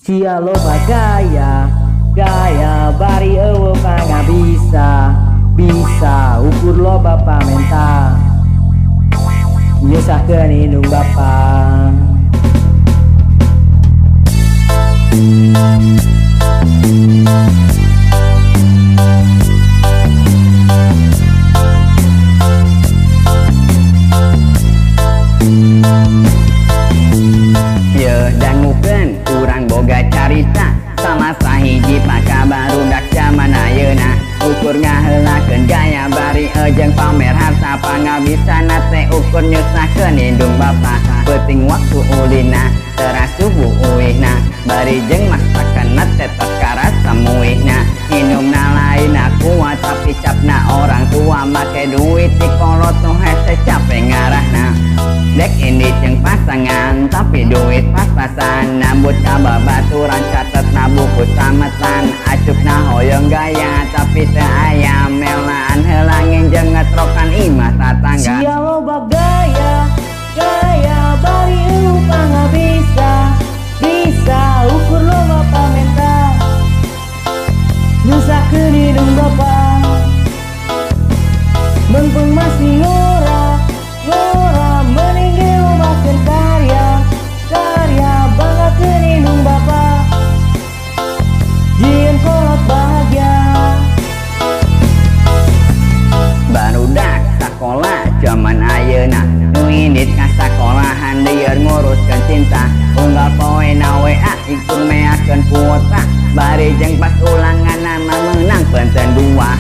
Sia loba gaya bari eueuh kagak bisa ukur loba pamenta nyusahkeun indung bapa. Dangukeun urang boga carita sama sahiji pakabarudak zaman ayeuna ukur ngaheulakeun gaya bari jeung pamer harta pangabisana teh ukur nyusahkeun indung bapa. Peuting waktu ulina terasubu uihna bari jeung masakanna teh karasa muihna inumna lainna kuat tapi capna orang tua make duit di kolot nu hese capek ngarahna. Dek ini jeung pasangan tapi duit pas-pasan nambut kababaturan catetna buku tametan acukna hoyong gaya tapi teu aya melaan heulangin jeung ngetrokan imah tatangga. Sia loba gaya bari eueuh pangabisa ukur loba pamenta nyusahkeun indung bapa. Mumpung masih ngora meninggal makan karya banggakeun indung bapa jieun kolot bahagia. Barudak sakola zaman ayeuna nu indit ka sakolahan lieur nguruskeun cinta unggal poe na WA ikur meakeun kuota bari jeung pas ulanganna menang penteun dua.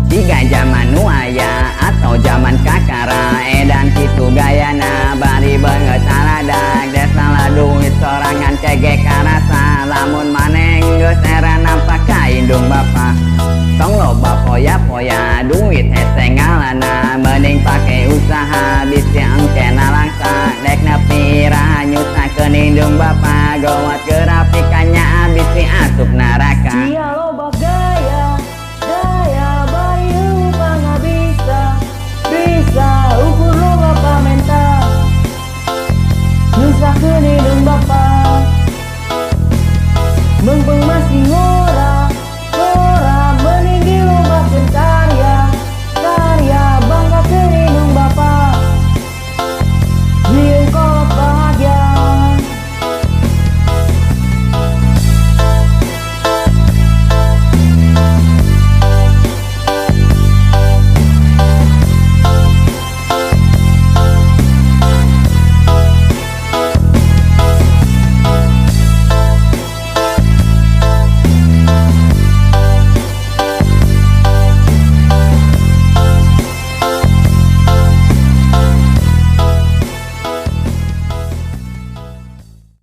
Jika zaman nu aya atau zaman kakara edan kitu gayana bari beungeut saladag des salah duit sorangan kege karasa lamun maneh geus era nampak ka indung bapa. Tong loba poya-poya duit hese ngalana mending pake usaha bisi engke nalangsa dek nepi raha nyusahkeun indung bapa gawat geura